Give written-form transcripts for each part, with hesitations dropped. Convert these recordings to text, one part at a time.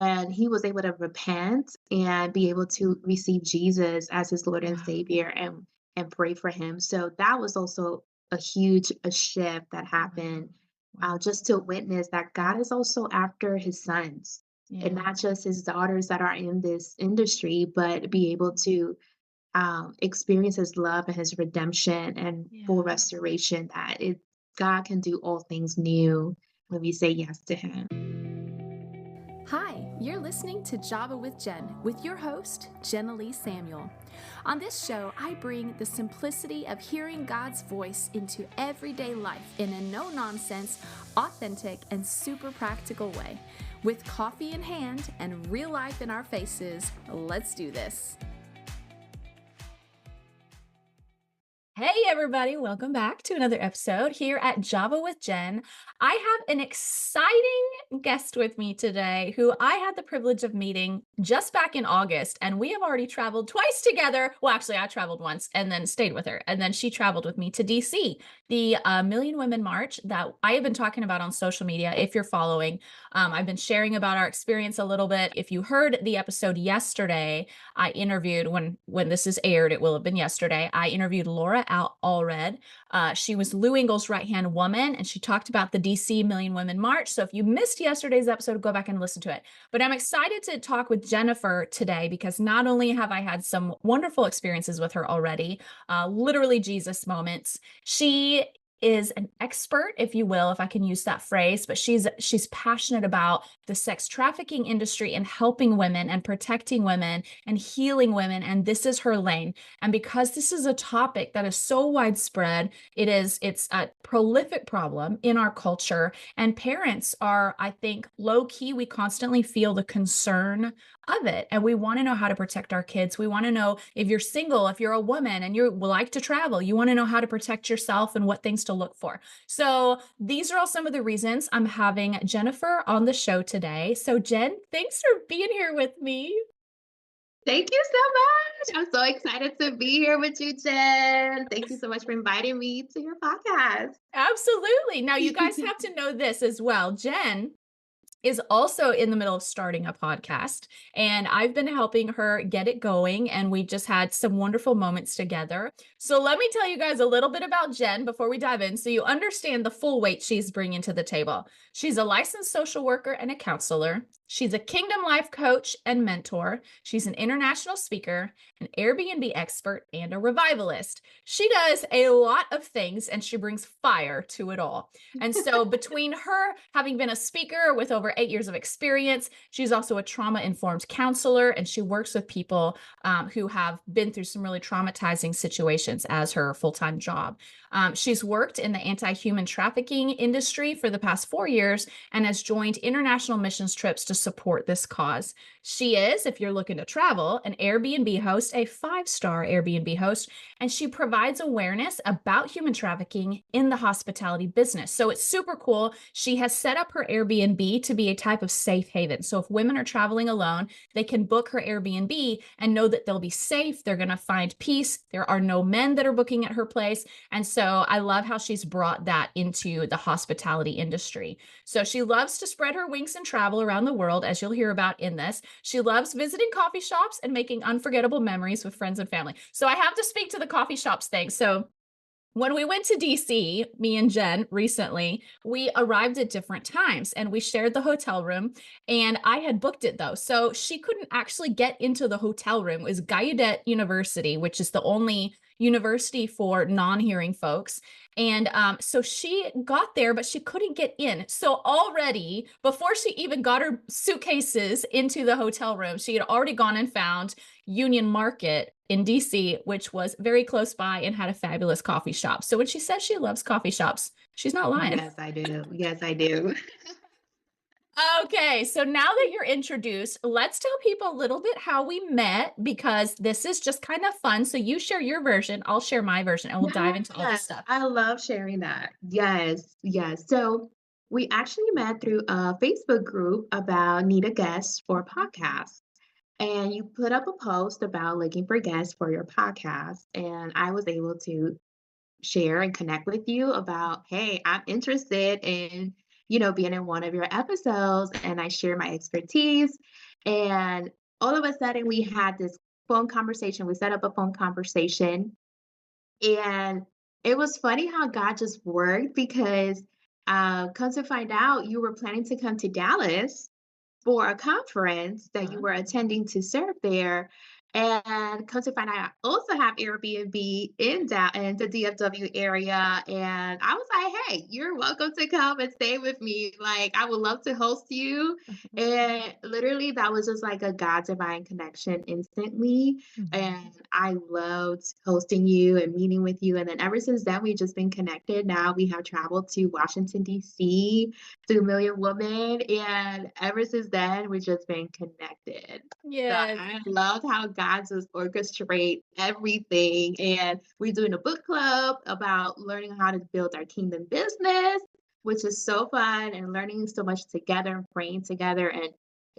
and he was able to repent and be able to receive Jesus as his Lord and Wow. Savior and pray for him. So that was also a shift that Wow. happened, Wow. just to witness that God is also after his sons and Yeah. not just his daughters that are in this industry, but be able to experience his love and his redemption and full Yeah. restoration, that it God can do all things new when we say yes to him. Hi, you're listening to Java with Jen with your host, Jenna Lee Samuel. On this show, I bring the simplicity of hearing God's voice into everyday life in a no nonsense, authentic, and super practical way. With coffee in hand and real life in our faces, let's do this. Hey, everybody, welcome back to another episode here at Java with Jen. I have an exciting guest with me today who I had the privilege of meeting just back in August, and we have already traveled twice together. Well, actually, I traveled once and then stayed with her, and then she traveled with me to DC, the Million Women March that I have been talking about on social media. If you're following, I've been sharing about our experience a little bit. If you heard the episode yesterday, I interviewed when this is aired, it will have been yesterday. I interviewed Laura Allred. She was Lou Engel's right-hand woman, and she talked about the DC Million Women March. So if you missed yesterday's episode, go back and listen to it. But I'm excited to talk with Jenifer today because not only have I had some wonderful experiences with her already, literally Jesus moments, she is an expert, if you will, if I can use that phrase, but she's passionate about the sex trafficking industry and helping women and protecting women and healing women, and this is her lane. And because this is a topic that is so widespread, it's a prolific problem in our culture, and parents are, I think, low key, we constantly feel the concern of it, and we want to know how to protect our kids. We want to know, if you're single, if you're a woman and you like to travel, you want to know how to protect yourself and what things to look for. So these are all some of the reasons I'm having Jenifer on the show today. So Jen, thanks for being here with me. Thank you so much. I'm so excited to be here with you, Jen. Thank you so much for inviting me to your podcast. Absolutely. Now you guys have to know this as well. Jen is also in the middle of starting a podcast, and I've been helping her get it going, and we just had some wonderful moments together. So let me tell you guys a little bit about Jen before we dive in so you understand the full weight she's bringing to the table. She's a licensed social worker and a counselor. She's a Kingdom Life coach and mentor. She's an international speaker, an Airbnb expert, and a revivalist. She does a lot of things, and she brings fire to it all. And so between her having been a speaker with over 8 years of experience, she's also a trauma-informed counselor, and she works with people who have been through some really traumatizing situations as her full-time job. She's worked in the anti-human trafficking industry for the past 4 years and has joined international missions trips to support this cause. She is, if you're looking to travel, an Airbnb host, a 5-star Airbnb host, and she provides awareness about human trafficking in the hospitality business. So it's super cool. She has set up her Airbnb to be a type of safe haven. So if women are traveling alone, they can book her Airbnb and know that they'll be safe. They're going to find peace. There are no men that are booking at her place. And so I love how she's brought that into the hospitality industry. So she loves to spread her wings and travel around the world, as you'll hear about in this. She loves visiting coffee shops and making unforgettable memories with friends and family. So I have to speak to the coffee shops thing. So when we went to DC, me and Jen recently, we arrived at different times and we shared the hotel room, and I had booked it though. So she couldn't actually get into the hotel room. It was Gallaudet University, which is the only university for non-hearing folks. And so she got there, but she couldn't get in. So already, before she even got her suitcases into the hotel room, she had already gone and found Union Market in DC, which was very close by and had a fabulous coffee shop. So when she says she loves coffee shops, she's not lying. Yes, I do. Yes, I do. Okay, so now that you're introduced, let's tell people a little bit how we met because this is just kind of fun. So you share your version, I'll share my version, and we'll dive into all this Yes, stuff. I love sharing that. Yes, yes. So we actually met through a Facebook group about need a guest for a podcast. And you put up a post about looking for guests for your podcast. And I was able to share and connect with you about, hey, I'm interested in being in one of your episodes and I share my expertise. And all of a sudden we had this phone conversation. We set up a phone conversation and it was funny how God just worked because come to find out you were planning to come to Dallas for a conference that you Uh-huh. were attending to serve there. And come to find out, I also have Airbnb in the DFW area. And I was like, hey, you're welcome to come and stay with me. Like, I would love to host you. Uh-huh. And literally, that was just like a God divine connection instantly. Mhm. And I loved hosting you and meeting with you. And then ever since then, we've just been connected. Now we have traveled to Washington, D.C. through Million Woman, and ever since then, we've just been connected. So Yes. I love how God just orchestrate everything, and we're doing a book club about learning how to build our kingdom business, which is so fun, and learning so much together and praying together and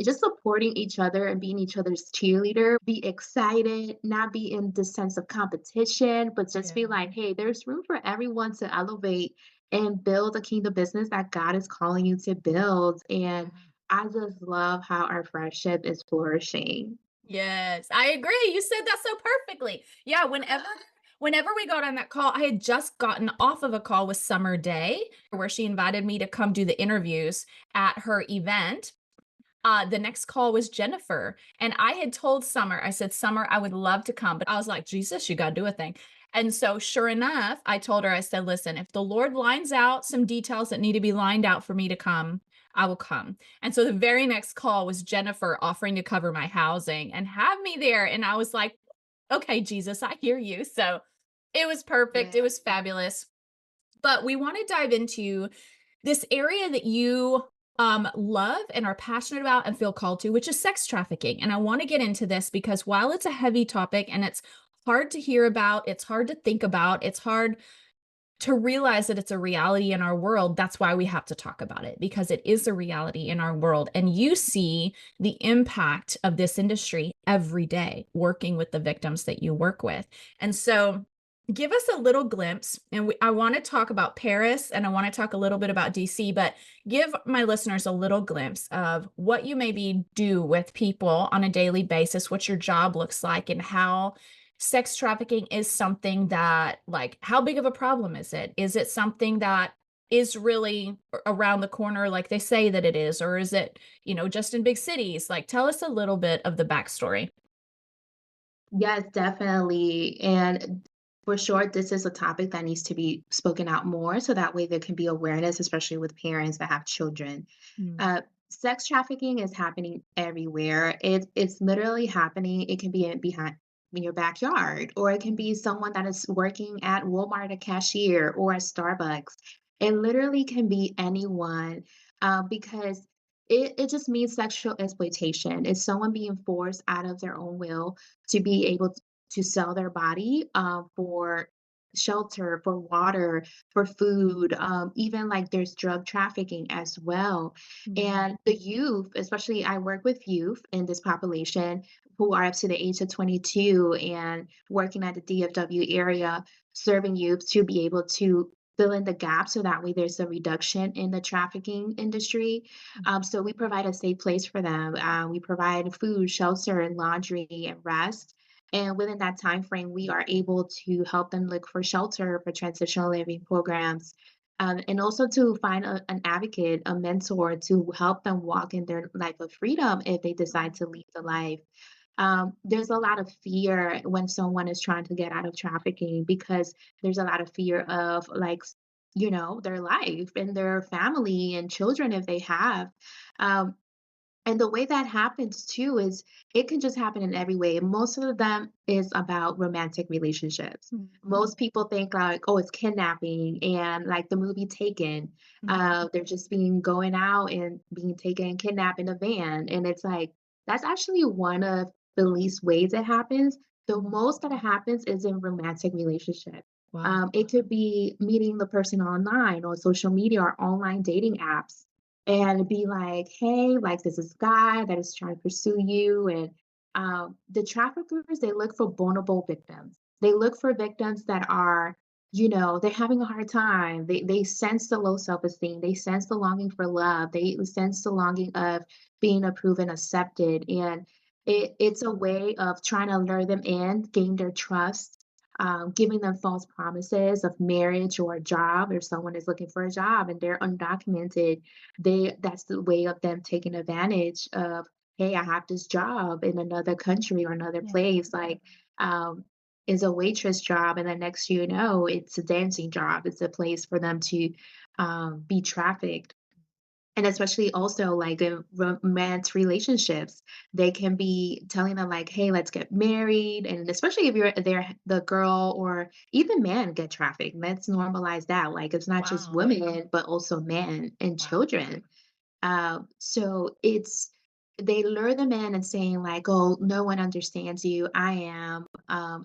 just supporting each other and being each other's cheerleader. Be excited, not be in this sense of competition, but just Yeah. be like, hey, there's room for everyone to elevate and build a kingdom business that God is calling you to build. And Yeah. I just love how our friendship is flourishing. Yes, I agree. You said that so perfectly. Yeah, whenever we got on that call, I had just gotten off of a call with Summer Day where she invited me to come do the interviews at her event. The next call was Jenifer, and I had told Summer, I said, "Summer, I would love to come," but I was like, "Jesus, you gotta do a thing." And so sure enough, I told her, I said, "Listen, if the Lord lines out some details that need to be lined out for me to come, I will come." And so the very next call was Jenifer offering to cover my housing and have me there, and I was like, "Okay, Jesus, I hear you." So it was perfect. It Yeah. was fabulous. But we wanna dive into this area that you love and are passionate about and feel called to, which is sex trafficking. And I want to get into this because while it's a heavy topic and it's hard to hear about, it's hard to think about, it's hard to realize that it's a reality in our world. That's why we have to talk about it because it is a reality in our world. And you see the impact of this industry every day working with the victims that you work with. And so, give us a little glimpse. And I want to talk about Paris and I want to talk a little bit about DC, but give my listeners a little glimpse of what you maybe do with people on a daily basis, what your job looks like, and how sex trafficking is something that, like, how big of a problem is it? Is it something that is really around the corner like they say that it is, or is it, just in big cities? Like, tell us a little bit of the backstory. Yes, definitely. And for sure, this is a topic that needs to be spoken out more so that way there can be awareness, especially with parents that have children. Mm, Sex trafficking is happening everywhere. It's literally happening. It can be behind in your backyard, or it can be someone that is working at Walmart, a cashier, or at Starbucks. It literally can be anyone because it just means sexual exploitation. It's someone being forced out of their own will to be able to sell their body for shelter, for water, for food. Even like there's drug trafficking as well. mm, And the youth, especially I work with youth in this population who are up to the age of 22 and working at the DFW area, serving youth to be able to fill in the gap so that way there's a reduction in the trafficking industry. mm, So we provide a safe place for them. We provide food, shelter, and laundry and rest. And within that time frame, we are able to help them look for shelter for transitional living programs, and also to find an advocate, a mentor to help them walk in their life of freedom if they decide to leave the life. There's a lot of fear when someone is trying to get out of trafficking because there's a lot of fear of like, their life and their family and children if they have. Um, and the way that happens too is it can just happen in every way. Most of them is about romantic relationships. mm, Most people think like, oh, it's kidnapping and like the movie Taken. mm, They're just being going out and being taken and kidnapped in a van. And it's like, that's actually one of the least ways it happens. The mm. most that it happens is in romantic relationships. Wow. It could be meeting the person online or social media or online dating apps and be like, "Hey, like, this is guy that is trying to pursue you." And the traffickers, they look for vulnerable victims. They look for victims that are they're having a hard time. They sense the low self-esteem. They sense the longing for love. They sense the longing of being approved and accepted. And it's a way of trying to lure them in, gain their trust, giving them false promises of marriage or a job. If someone is looking for a job and they're undocumented, that's the way of them taking advantage of, hey, I have this job in another country or another Yeah. place. Like, um, is a waitress job, and the next you know, it's a dancing job. It's a place for them to be trafficked. And especially also like in romance relationships, they can be telling them like, "Hey, let's get married." And especially if you're there, the girl or even man get trafficked. Let's normalize that. Like it's not just Wow. women, but also men and Wow. children. So it's they lure them in and saying like, "Oh, no one understands you. I am.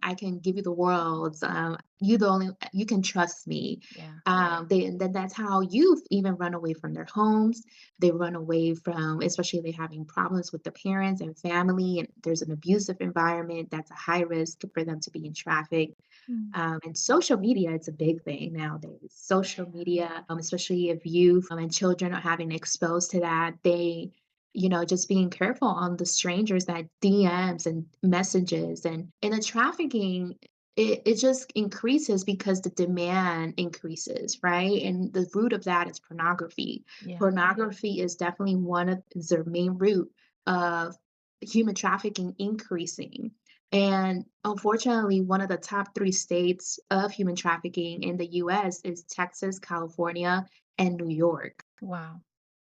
I can give you the world. You can trust me." Yeah. They and then that's how youth even run away from their homes. They run away from, especially if they're having problems with the parents and family, and there's an abusive environment. That's a high risk for them to be in traffic. Mm. And social media, it's a big thing nowadays. Social media, especially if youth and children are having exposed to that, just being careful on the strangers that DMs and messages and the trafficking, it just increases because the demand increases, right? And the root of that is pornography. Yeah. Pornography is definitely is the main root of human trafficking increasing. And unfortunately, one of the top 3 states of human trafficking in the US is Texas, California, and New York. Wow.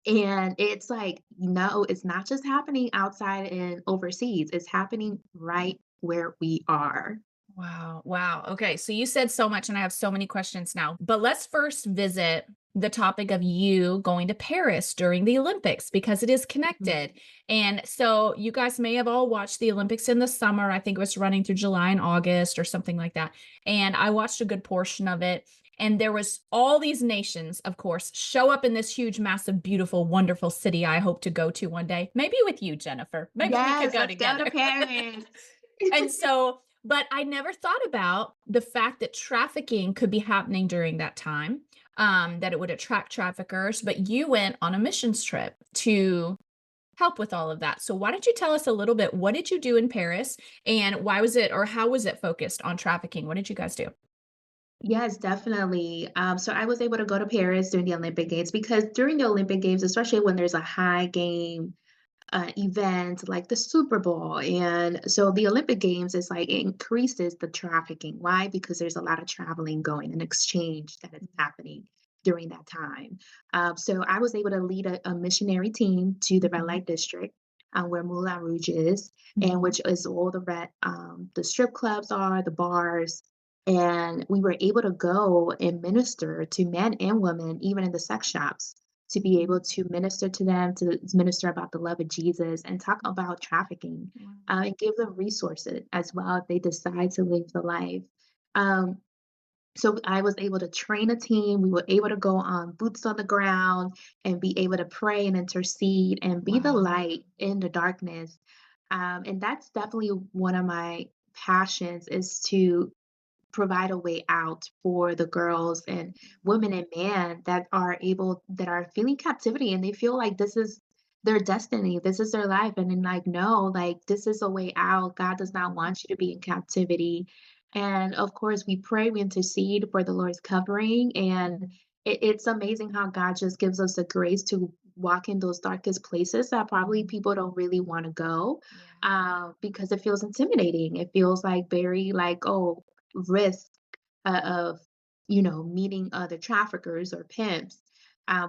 And it's like, no, it's not just happening outside and overseas, it's happening right where we are. Wow. Wow. Okay. So you said so much, and I have so many questions now. But let's first visit the topic of you going to Paris during the Olympics because it is Mhm. connected. And so you guys may have all watched the Olympics in the summer. I think it was running through July and August or something like that. And I watched a good portion of it. And there was all these nations, of course, show up in this huge, massive, beautiful, wonderful city I hope to go to one day. Maybe with you, Jenifer. Maybe we could Yes, go let's go to together. Paris. And so, but I never thought about the fact that trafficking could be happening during that time, that it would attract traffickers, but you went on a missions trip to help with all of that. So why don't you tell us a little bit, what did you do in Paris and why was it or how was it focused on trafficking? What did you guys do? Yes, definitely. So I was able to go to Paris during the Olympic Games because during the Olympic Games, especially when there's a high game event like the Super Bowl. And so the Olympic Games is like it increases the trafficking. Why? Because there's a lot of traveling going and exchange that is happening during that time. So I was able to lead a missionary team to the red Mhm, light district. Where Moulin Rouge is, and mhm, which is all the strip clubs are, the bars, and we were able to go and minister to men and women, even in the sex shops, to be mhm. able to minister to them, to minister about the love of Jesus and talk about trafficking, Wow. and give them resources as well if they decide to live the life. Um, so I was able to train a team. We were able to go on boots on the ground and be able to pray and intercede and be the Wow. light in the darkness. And that's definitely one of my passions is to provide a way out for the girls and women and men that are feeling captivity and they feel like this is their destiny, this is their life. And then like, no, like this is a way out. God does not want you to be in captivity. And of course, we pray, we intercede for the Lord's covering. And it's amazing how God just gives us the grace to walk in those darkest places that probably Mhm. people don't really want to go Yeah. because it feels intimidating. It feels like very like, oh, risk of meeting other traffickers or pimps,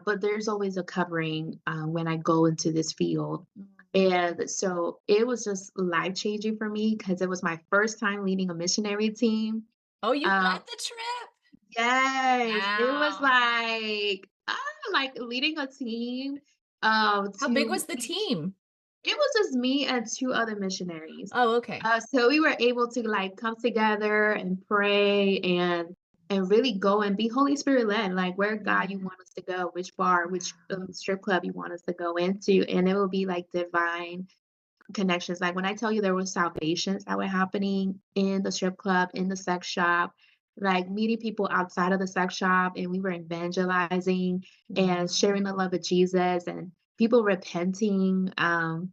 but there's always a covering when I go into this field. Mm. And so it was just life changing for me because it was my first time leading a missionary team. Oh, you um, led the trip? yes, it was Wow. like leading a team How big to was the team? it was just me and 2 other missionaries. Oh, okay. So we were able to, like, come together and pray and really go and be Holy Spirit led, like, where God Yeah. you want us to go, which bar, which, strip club you want us to go into, and it will be, like, divine connections. Like, when I tell you there was salvations that were happening in the strip club, in the sex shop, like meeting people outside of the sex shop, and we were evangelizing and Wow. sharing the love of Jesus and people repenting, Wow.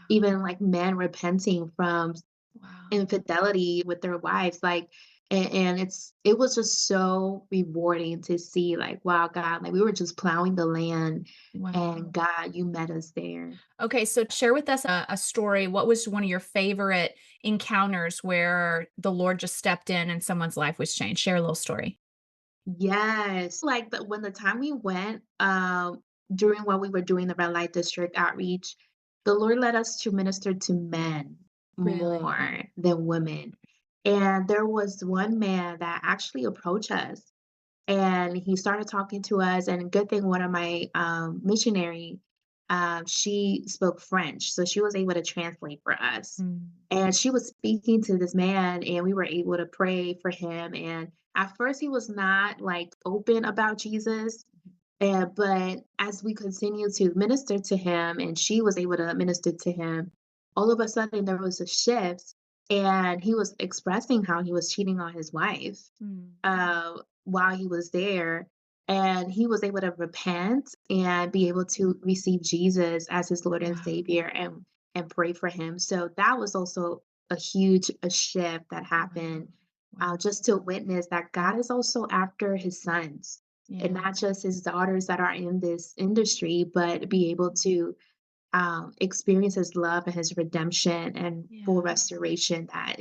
even like men repenting from Wow. infidelity with their wives, like, and it was just so rewarding to see, like, wow, God, like, we were just plowing the land, and Wow. God, you met us there. Okay, so share with us a story. What was one of your favorite encounters where the Lord just stepped in and someone's life was changed? Share a little story. Yes, like, when the time we went, during when we were doing the red light district outreach, the Lord led us to minister to men Really? more than women, and there was one man that actually approached us. And he started talking to us, and good thing one of my, missionary, she spoke French, so she was able to translate for us. Mm. And she was speaking to this man, and we were able to pray for him, and at first, he was not, like, open about Jesus, but as we continued to minister to him and she was able to minister to him, all of a sudden, there was a shift, and he was expressing how he was cheating on his wife Mm. while he was there, and he was able to repent and be able to receive Jesus as his Lord and Wow. Savior and pray for him. So that was also a shift that Wow. happened, Wow. just to witness that God is also after his sons and Yeah. not just his daughters that are in this industry, but be able to experience his love and his redemption and full Yeah. restoration that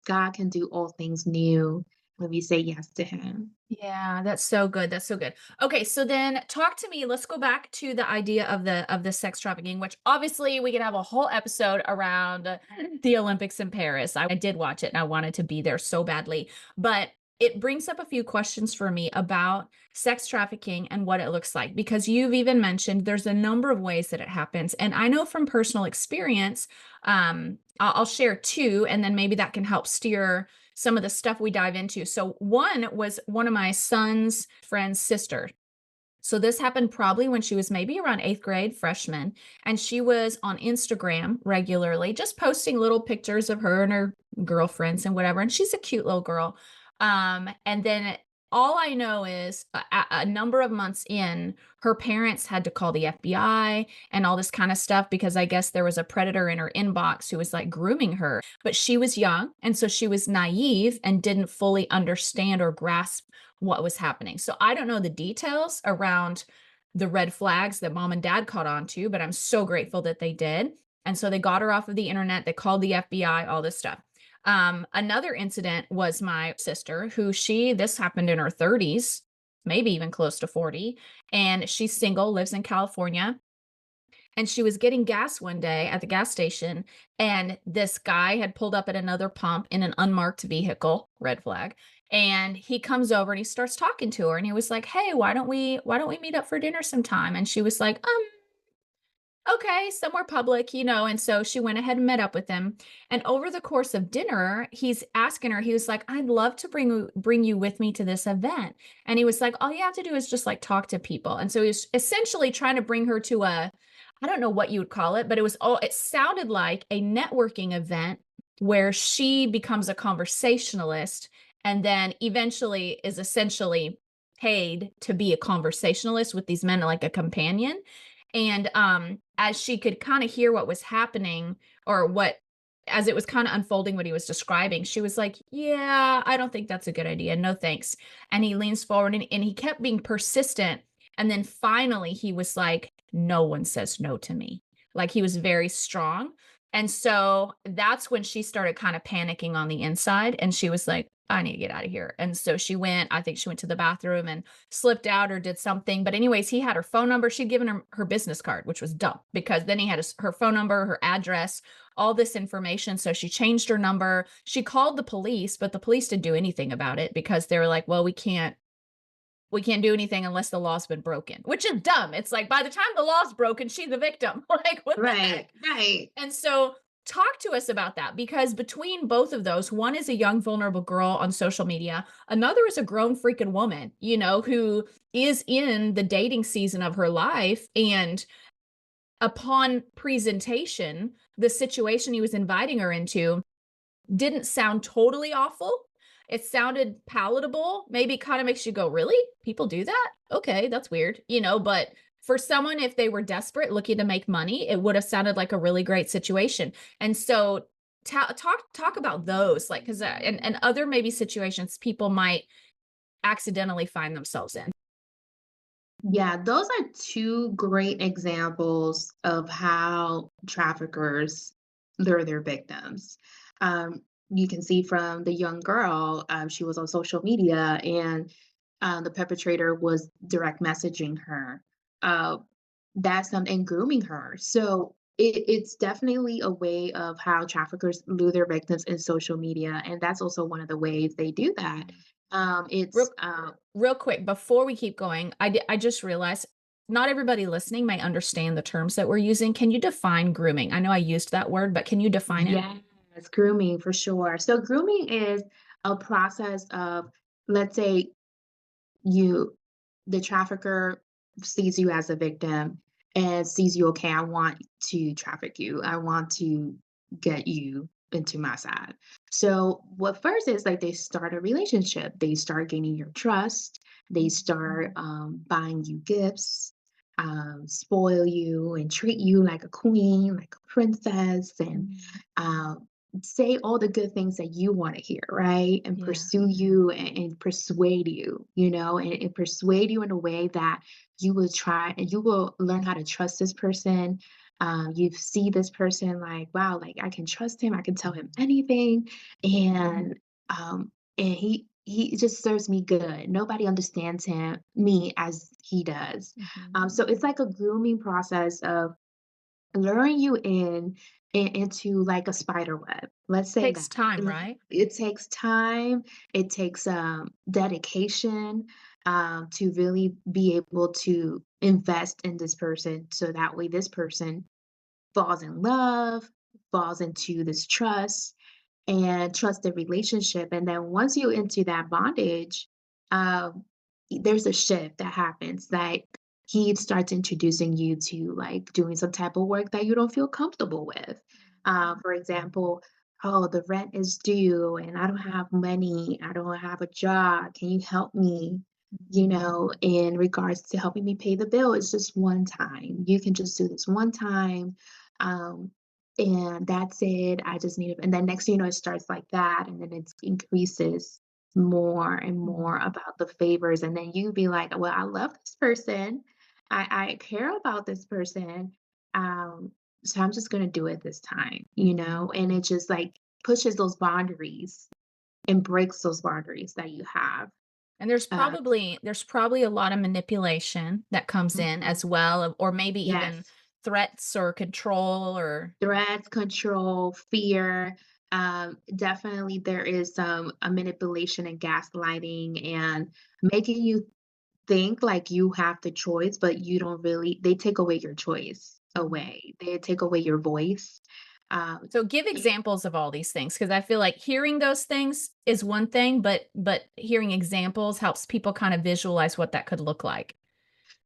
God can do all things new when we say yes to him. Yeah, that's so good. That's so good. Okay, so then talk to me. Let's go back to the idea of the sex trafficking, which obviously we could have a whole episode around the Olympics in Paris. I did watch it and I wanted to be there so badly. But it brings up a few questions for me about sex trafficking and what it looks like because you've even mentioned there's a number of ways that it happens. And I know from personal experience, I'll share two, and then maybe that can help steer some of the stuff we dive into. So one was one of my son's friend's sister. So this happened probably when she was maybe around 8th grade, freshman, and she was on Instagram regularly, just posting little pictures of her and her girlfriends and whatever. And she's a cute little girl. And then all I know is a number of months in, her parents had to call the FBI and all this kind of stuff because I guess there was a predator in her inbox who was like grooming her. But she was young, and so she was naive and didn't fully understand or grasp what was happening. So I don't know the details around the red flags that mom and dad caught on to, but I'm so grateful that they did. And so they got her off of the internet, they called the FBI, all this stuff. Another incident was my sister, who this happened in her 30s, maybe even close to 40. And she's single, lives in California. And she was getting gas one day at the gas station, and this guy had pulled up at another pump in an unmarked vehicle, red flag. And he comes over and he starts talking to her and he was like, "Hey, why don't we meet up for dinner sometime?" And she was like, okay, somewhere public, and so she went ahead and met up with him. And over the course of dinner, he's asking her, he was like, "I'd love to bring you with me to this event." And he was like, "All you have to do is just like talk to people." And so he was essentially trying to bring her to I don't know what you would call it, but it sounded like a networking event where she becomes a conversationalist and then eventually is essentially paid to be a conversationalist with these men, like a companion. And as she could kind of hear what was happening, or what as it was kind of unfolding what he was describing, she was like, "Yeah, I don't think that's a good idea. No thanks." And he leans forward and he kept being persistent. And then finally he was like, "No one says no to me." Like, he was very strong. And so that's when she started kind of panicking on the inside. And she was like, "I need to get out of here." And so I think she went to the bathroom and slipped out or did something. But anyways, he had her phone number. She'd given him her business card, which was dumb because then he had her phone number, her address, all this information. So she changed her number. She called the police, but the police didn't do anything about it because they were like, "Well, we can't do anything unless the law's been broken," which is dumb. It's like, by the time the law's broken, she's the victim. Like, what the Right, heck? right. And so talk to us about that, because between both of those, one is a young, vulnerable girl on social media. Another is a grown freaking woman, who is in the dating season of her life. And upon presentation, the situation he was inviting her into didn't sound totally awful. it sounded palatable, maybe kinda makes you go, "Really? People do that? Okay, that's weird," but for someone, if they were desperate looking to make money, it would have sounded like a really great situation. And so talk about those, like, 'cause, and other maybe situations people might accidentally find themselves in. Yeah, those are two great examples of how traffickers lure their victims. Um, you can see from the young girl, she was on social media and the perpetrator was direct messaging her. Uh, that's and grooming her. So it's definitely a way of how traffickers lure their victims in social media, and that's also one of the ways they do that. Real It's real quick, before we keep going, I just realized not everybody listening may understand the terms that we're using. Can you define grooming? I know I used that word, but can you define it? Yes, grooming for sure. So grooming is a process of, let's say you, the trafficker sees you as a victim and sees you, okay, I want to traffic you. I want to get you into my side. So what first is like they start a relationship. They start gaining your trust. They start buying you gifts, spoil you and treat you like a queen, like a princess, and um, say all the good things that you want to hear, right? And Yeah. pursue you and persuade you, and persuade you in a way that you will try and you will learn how to trust this person. You see this person like, wow, like I can trust him, I can tell him anything, and he just serves me good. Nobody understands me as he does. Mhm. So it's like a grooming process of luring you into like a spider web. Let's say Takes that. time, right? It takes time, it takes dedication to really be able to invest in this person so that way this person falls in love, falls into this trust and trusted relationship. And then once you into that bondage, um, there's a shift that happens. Like he starts introducing you to like doing some type of work that you don't feel comfortable with. For example, oh, the rent is due and I don't have money. I don't have a job. Can you help me? In regards to helping me pay the bill, it's just one time. You can just do this one time. Um, and that's it. I just need it. And then next thing you know, it starts like that. And then it increases more and more about the favors. And then you be like, well, I love this person. I care about this person. Um, so I'm just gonna do it this time. And it just like pushes those boundaries and breaks those boundaries that you have. And there's Uh, probably a lot of manipulation that comes in mhm. as well, or maybe even Yes. threats or control or Threats, control, fear. Definitely, there is some a manipulation and gaslighting and making you think like you have the choice, but you don't really. They take away your choice away. They take away your voice. Um, so give examples of all these things because I feel like hearing those things is one thing, but hearing examples helps people kind of visualize what that could look like.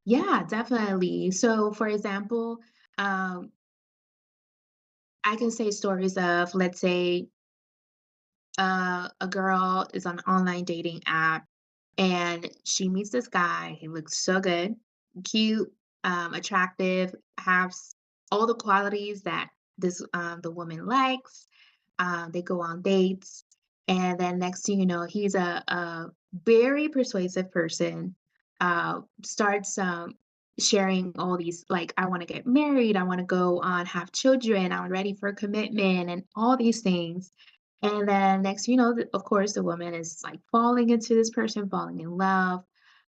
yeah, definitely. So, for example, um, I can say stories of, let's say, a girl is on an online dating app and she meets this guy. He looks so good, cute, attractive, has all the qualities that the woman likes. They go on dates, and then next thing you know, he's a very persuasive person. Starts sharing all these like, I want to get married, I want to go on have children, I'm ready for commitment, and all these things. And then next, of course, the woman is like falling into this person, falling in love.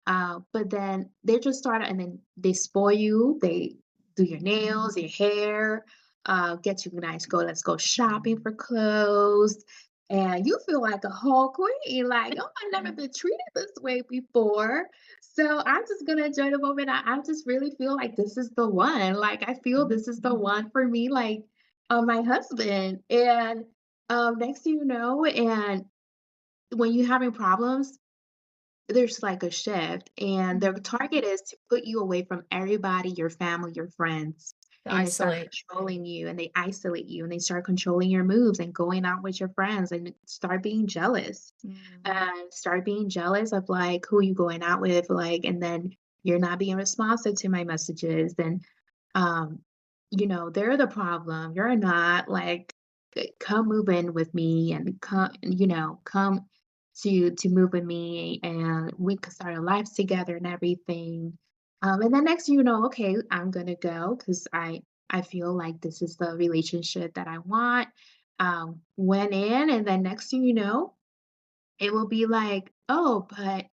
But then they just start, and then they spoil you. They do your nails, your hair, get you nice. Let's go shopping for clothes. And you feel like a whole queen, like, oh, I've never been treated this way before. So I'm just gonna enjoy the moment. I just really feel like this is the one. Like I feel this is the one for me, like my husband. And next thing you know, and when you're having problems, there's like a shift, and their target is to put you away from everybody, your family, your friends. To and they start isolate. controlling you, and they isolate you, and they start controlling your moves and going out with your friends, and start being jealous. Mm. Start being jealous of, like, who you going out with, like, and then you're not being responsive to my messages, and, um, they're the problem, you're not, like, come move in with me and come to move with me, and we could start a life together and everything. And then next thing you know, okay, I'm gonna go because I feel like this is the relationship that I want. Went in, and then next thing you know, it will be like, "Oh, but,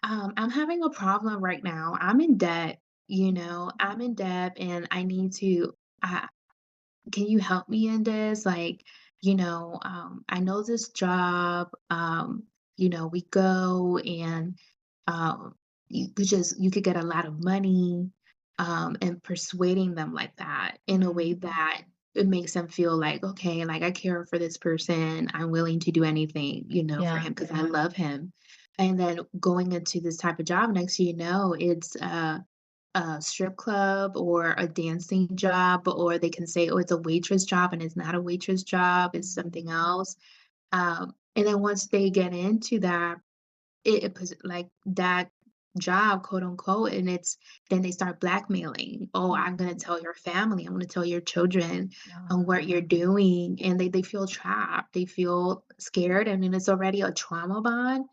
I'm having a problem right now. I'm in debt, I'm in debt and I need to uh, can you help me in this? Like, I know this job, we go and um, you could get a lot of money, and persuading them like that in a way Mm. that it makes them feel like, okay, like I care for this person. I'm willing to do anything, for Yeah. him because I love him. And then going into this type of job, next thing you know, it's a strip club or a dancing job, or they can say, "Oh, it's a waitress job," and it's not a waitress job, it's Mm. something else. And then once they get into that, it puts like that job, quote unquote, and then they start blackmailing. Oh, I'm gonna Mhm. tell your family, I'm gonna tell your children on Oh, what you're doing. And they feel trapped, they feel scared, and then it's already a trauma bond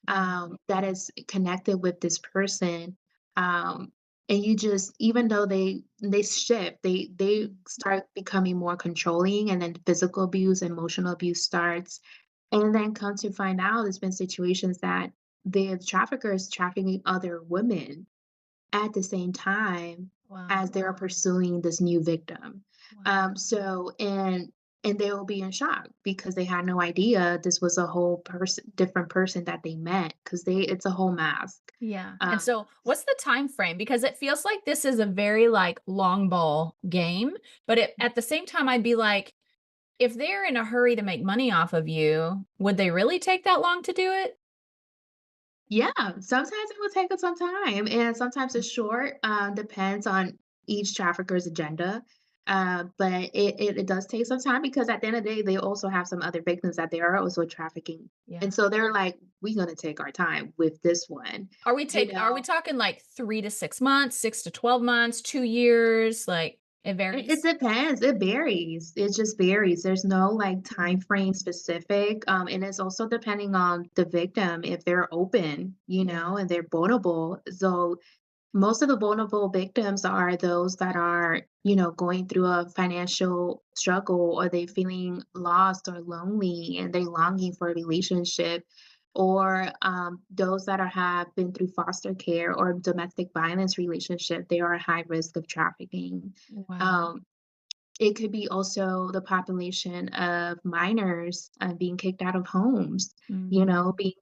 yeah. that is connected with this person. Um, and you just, even though they shift, they start becoming more controlling, and then physical abuse, emotional abuse starts. And then come to find out, there's been situations that the traffickers trafficking other women at the same time Wow. as they're pursuing this new victim. Wow. And they will be in shock because they had no idea this was a whole different person that they met, because it's a whole mask. Yeah. And Um, so what's the time frame? Because it feels like this is a very like long ball game, but at the same time I'd be like, if they're in a hurry to make money off of you, would they really take that long to do it? Yeah, sometimes it will take us some time, and sometimes it's short, depends on each trafficker's agenda. But it does take some time because at the end of the day, they also have some other victims that they are also trafficking. Yeah. And so they're like, we're gonna take our time with this one, Are we talking like 3 to 6 months, 6 to 12 months, 2 years? Like it It varies. depends, it varies, it just varies, there's no, like, time Mhm. frame specific, and it's also depending on the victim, if they're open, Yeah. and they're vulnerable. So most of the vulnerable victims are those that are, going through a financial struggle, or they feeling lost or lonely and they longing for a relationship, or those that have been through foster care or domestic violence relationship, they are at high risk of trafficking. Wow. Um, it could be also the population of minors, being kicked out of homes, Mm. being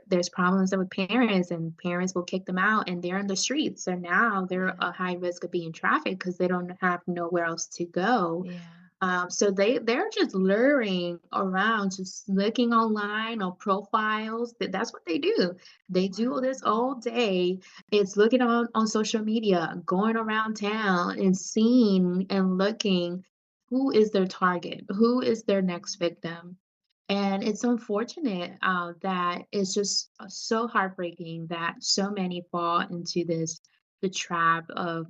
there's problems with parents, and parents will kick them out, and they're in the streets, so now they're Yeah. a high risk of being trafficked because they don't have nowhere else to go. Yeah. So they're just luring around, just looking online on profiles. That's what they do. They do Wow. this all day. It's looking on social media, going around town and seeing and looking who is their target, who is their next victim. And it's unfortunate that it's just so heartbreaking that so many fall into the trap of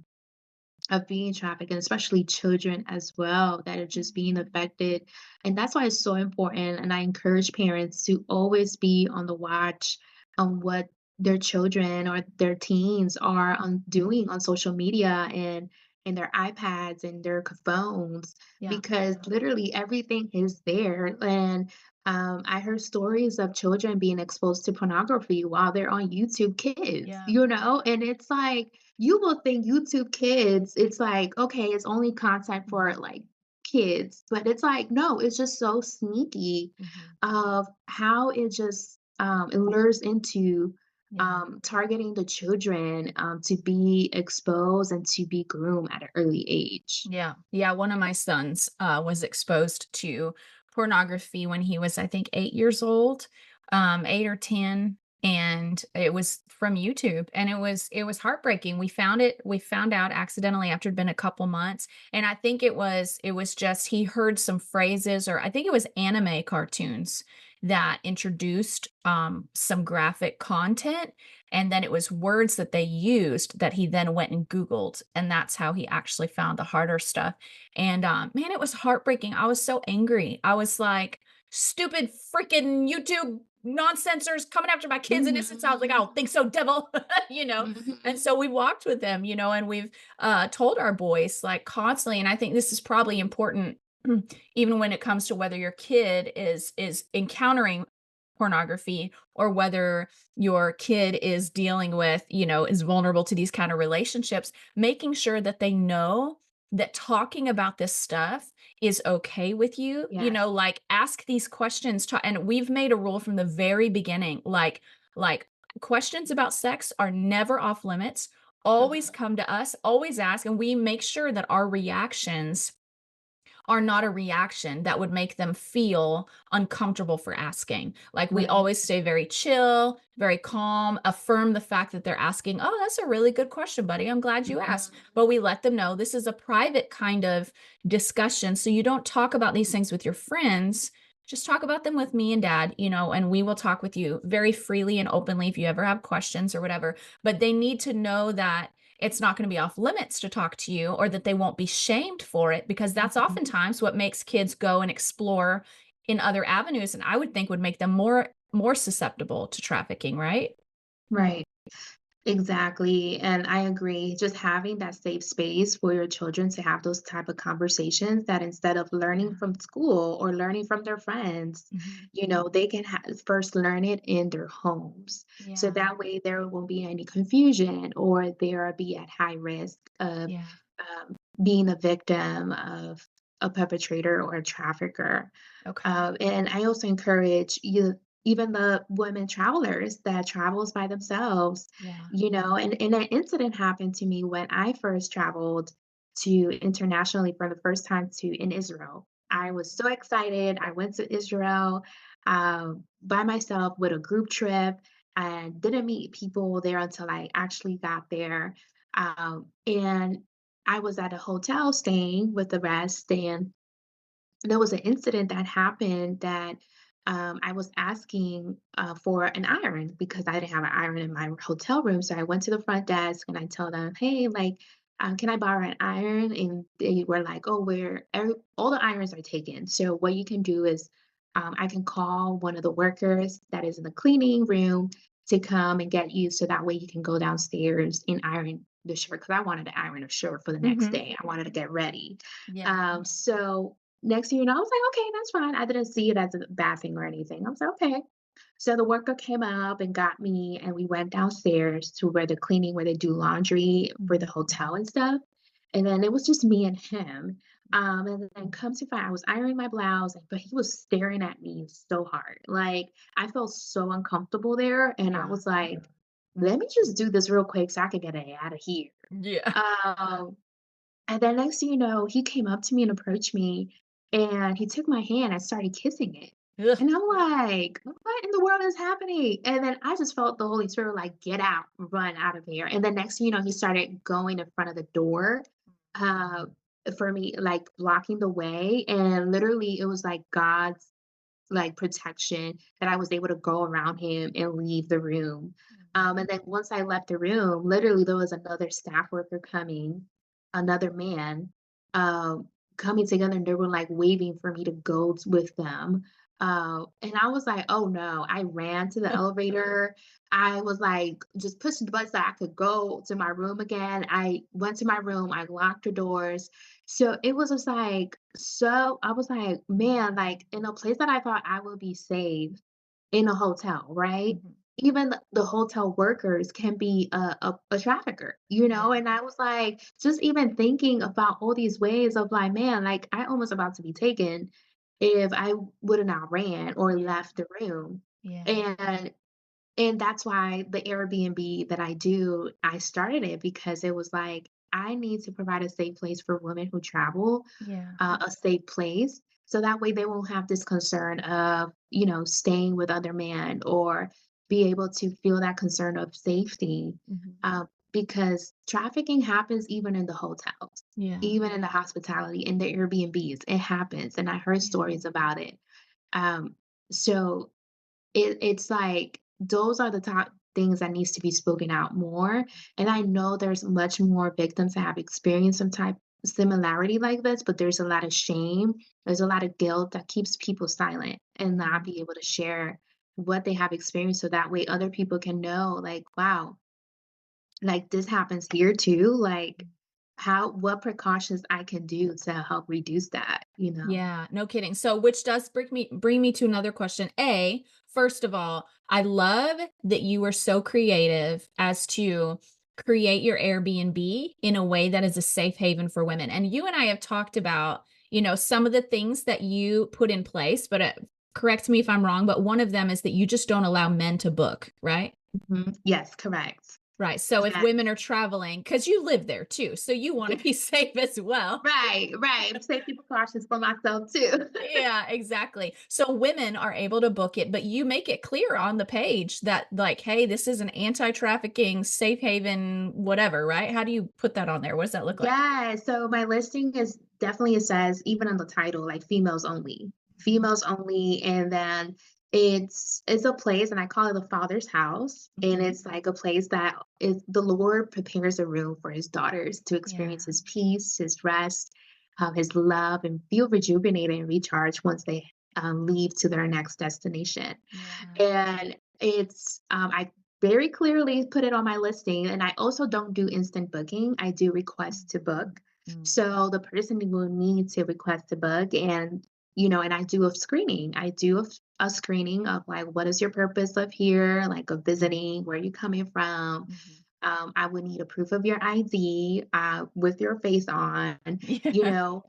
being trafficked, and especially children as well that are just being Mhm. affected. And that's why it's so important. And I encourage parents to always be on the watch on what their children or their teens are doing on social media and their iPads and their phones, Yeah. because literally everything is there. And I heard stories of children being exposed to pornography while they're on YouTube Kids, Yeah. and it's like, you will think YouTube Kids, it's like, okay, it's only content for, like, kids, but it's like, no, it's just so sneaky Mhm. of how it just, it lures into, Yeah. targeting the children, to be exposed and to be groomed at an early age. Yeah. Yeah, one of my sons, was exposed to pornography when he was, I think, 8 years old, 8 or 10. and it was from YouTube, and it was heartbreaking. We found out accidentally after it'd been a couple months, and I think it was just he heard some phrases, or I think it was anime cartoons that introduced some graphic content, and then it was words that they used that he then went and Googled, and that's how he actually found the harder stuff. And man, it was heartbreaking. I was so angry. I was like, stupid freaking YouTube nonsensors coming after my kids' innocence. I was like, I don't think so, devil, you know? And Mhm. so we walked with them, and we've told our boys like constantly. And I think this is probably important, even when it comes to whether your kid is encountering pornography, or whether your kid is dealing with, is vulnerable to these kind of relationships, making sure that they know that talking about this stuff is okay with you, Yes. like ask these questions and we've made a rule from the very beginning, like questions about sex are never off limits. Always Mhm. come to us, always ask, and we make sure that our reactions are not a reaction that would make them feel uncomfortable for asking. Like, we Right. always stay very chill, very calm, affirm the fact that they're asking, "Oh, that's a really good question, buddy. I'm glad you Mhm. asked." But we let them know this is a private kind of discussion. So you don't talk about these things with your friends. Just talk about them with me and dad, and we will talk with you very freely and openly if you ever have questions or whatever. But they need to know that it's not going to be off limits to talk to you, or that they won't be shamed for it, because that's Mhm. oftentimes what makes kids go and explore in other avenues, and I would think would make them more susceptible to trafficking, right? Right. Exactly, and I agree. Just having that safe space for your children to have those type of conversations that instead of learning Yeah. from school or learning from their friends, Mhm. they can first learn it in their homes. So Yeah. that way there won't be any confusion or they'll be at high risk of Yeah. um, being a victim of a perpetrator or a trafficker. Okay. And I also encourage you, even the women travelers that travels by themselves, Yeah. and an incident happened to me when I first traveled to internationally for the first time to in Israel. I was so excited. I went to Israel by myself with a group trip and didn't meet people there until I actually got there. And I was at a hotel staying with the rest, and there was an incident that happened that I was asking for an iron because I didn't have an iron in my hotel room. So I went to the front desk and I told them, "Hey, like, can I borrow an iron?" And they were like, "Oh, all the irons are taken. So what you can do is I can call one of the workers that is in the cleaning room to come and get you, so that way you can go downstairs and iron the shirt." Because I wanted to iron a shirt for the next Mhm. day. I wanted to get ready. Yeah. So next thing you know, I was like, "Okay, that's fine." I didn't see it as a bad thing or anything. I was like, "Okay." So the worker came up and got me, and we went downstairs to where they do laundry for the Mhm. hotel and stuff. And then it was just me and him. And then come to find I was ironing my blouse, but he was staring at me so hard. Like, I felt so uncomfortable there, and I Yeah. was like, "Let me just do this real quick so I can get it out of here." Yeah. Um, and then next thing you know, he came up to me and approached me, and he took my hand and started kissing it. Ugh. And I'm like, "What in the world is happening?" And then I just felt the Holy Spirit like, "Get out, run out of here." And then next thing you know, he started going in front of the door, uh, for me, like blocking the way. And literally, it was like God's like protection that I was able to go around him and leave the room. And then once I left the room, literally there was another staff worker coming, another man, coming together, and they were like waving for me to go with them. And I was like, "Oh no." I ran to the elevator. I was like just pushing the button so I could go to my room again. I went to my room, I locked the doors, so it was just like I was like, "Man," like, in a place that I thought I would be safe in a hotel, right? Mhm. Even the hotel workers can be a trafficker, Yeah. And I was like, just even thinking about all these ways of like, man, like, I almost about to be taken if I would have not ran or Yeah. left the room. Yeah. And and that's why the Airbnb that I do, I started it because it was like, I need to provide a safe place for women who travel, Yeah. a safe place. So that way they won't have this concern of, staying with other men or be able to feel that concern of safety, Mhm. because trafficking happens even in the hotels, Yeah. even in the hospitality, in the Airbnbs. It happens, and I heard Yeah. stories about it. Um, so it's like those are the top things that needs to be spoken out more, and I know there's much more victims that have experienced some type similarity like this, but there's a lot of shame, there's a lot of guilt that keeps people silent and not Mhm. be able to share what they have experienced so that way other people can know, like, wow, like this happens here too, like how what precautions I can do to help reduce that, you know? Yeah, no kidding. So which does bring me to another question. First of all, I love that you were so creative as to create your Airbnb in a way that is a safe haven for women. And you and I have talked about, some of the things that you put in place, but correct me if I'm wrong, but one of them is that you just don't allow men to book, right? Mhm. Yes, correct. Right. So if Yeah. women are traveling, because you live there too, so you want to Yeah. be safe as well. Right, right. Safety precautions for myself too. Yeah, exactly. So women are able to book it, but you make it clear on the page that like, hey, this is an anti-trafficking safe haven, whatever, right? How do you put that on there? What does that look like? Yeah, so my listing is definitely it says even on the title, like females only. Mhm, Females only, and then it's a place and I call it the Father's house. And mhm. it's like a place that is the Lord prepares a room for his daughters to experience Yeah, his peace, his rest, his love, and feel rejuvenated and recharged once they leave to their next destination. yeah. And I very clearly put it on my listing, and I also don't do instant booking. I do request Mm, to book. mm. So the person will need to request to book and and I do a screening. I do a screening of like what is your purpose of here, like of Mhm, visiting, where are you coming from? mhm. I would need a proof of your ID with your face on, you Yeah. know,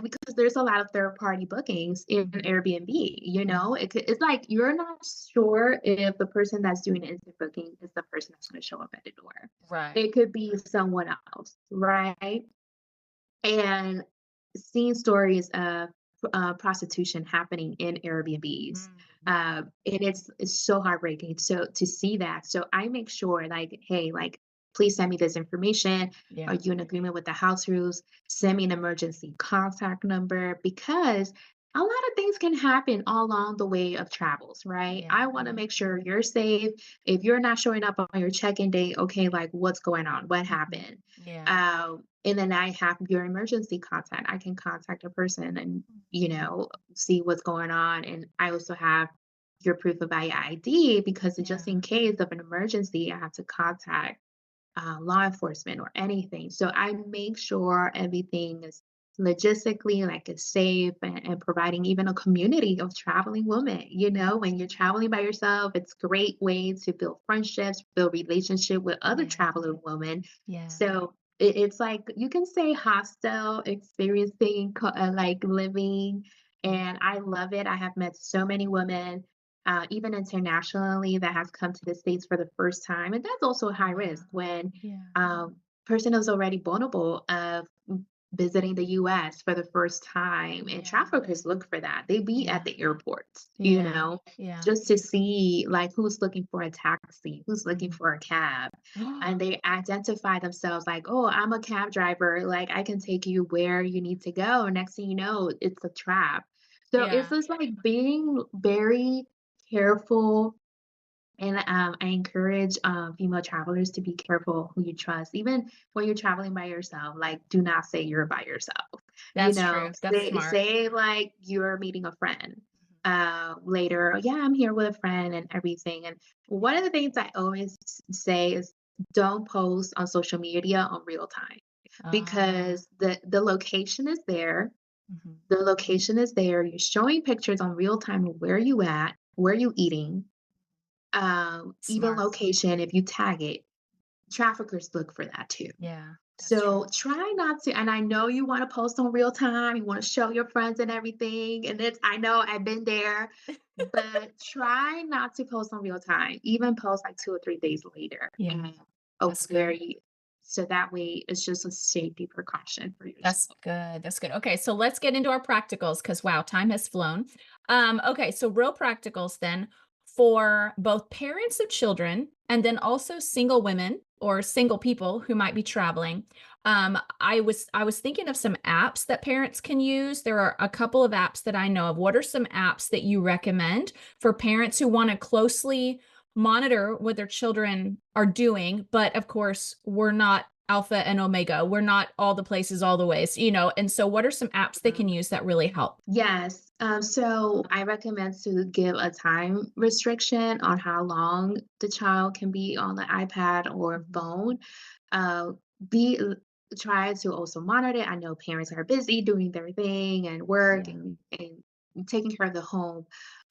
because there's a lot of third party bookings in Mhm, Airbnb. mhm. It's like you're not sure if the person that's doing the instant booking is the person that's going to show up at the door. Right. It could be someone else, right? And seeing stories of prostitution happening in Airbnbs. Mm. And it's so heartbreaking. So to see that, so I make sure, like, hey, like, please send me this information. Are Yeah, you in agreement with the house rules? Send me an emergency contact number because a lot of things can happen all along the way of travels, right? yeah, I want to make sure you're safe. If you're not showing up on your check-in date, okay, like what's going on? What mhm. happened? Yeah. And then I have your emergency contact. I can contact a person and, Mhm. see what's going on. And I also have your proof of ID because just Yeah, in case of an emergency, I have to contact law enforcement or anything. So I make sure everything is logistically like is safe and providing even a community of traveling women. When you're traveling by yourself, it's a great way to build friendships, build relationship with other yeah, traveling women. yeah. So it's like you can say hostel experiencing like living, Mm, and I love it. I have met so many women even internationally that has come to the States for the first time. And that's also high yeah, risk when yeah, person is already vulnerable of visiting the US for the first time. And yeah, traffickers look for that. They be at yeah, the airports, yeah, yeah. just to see like who's looking for a taxi, who's looking Mhm. for a cab. And they identify themselves like, oh, I'm a cab driver. Like I can take you where you need to go. And next thing you know, it's a trap. So it's Yeah, just like being very careful, and I encourage female travelers to be careful who you trust, even when you're traveling by yourself. Like, do not say you're by yourself. that's true. That's smart. Say like you're meeting a friend. Mhm. Later, "Oh, yeah, I'm here with a friend and everything. And one of the things I always say is don't post on social media on real time Ah, because the location is there. mhm. The location is there. You're showing pictures on real time of where you at, where you eating, even Smart. location, if you tag it, traffickers look for that too. Yeah, that's true. So try not to, and I know you want to post on real time, you want to show your friends and everything. And I know I've been there, but try not to post on real time. Even post like 2 or 3 days later Yeah, of that's where good. you, so that way it's just a safety precaution for That's yourself. good. That's good. Okay, so let's get into our practicals because wow, time has flown. Okay, so real practicals then. for both parents of children and then also single women or single people who might be traveling. I was thinking of some apps that parents can use. There are a couple of apps that I know of. What are some apps that you recommend for parents who want to closely monitor what their children are doing? But of course, we're not alpha and omega. We're not all the places, all the ways, And so, what are some apps they can use that really help? Yes. So I recommend to give a time restriction on how long the child can be on the iPad or Mhm. phone. Uh, be Try to also monitor it. I know parents are busy doing their thing and work Yeah. and taking care of the home.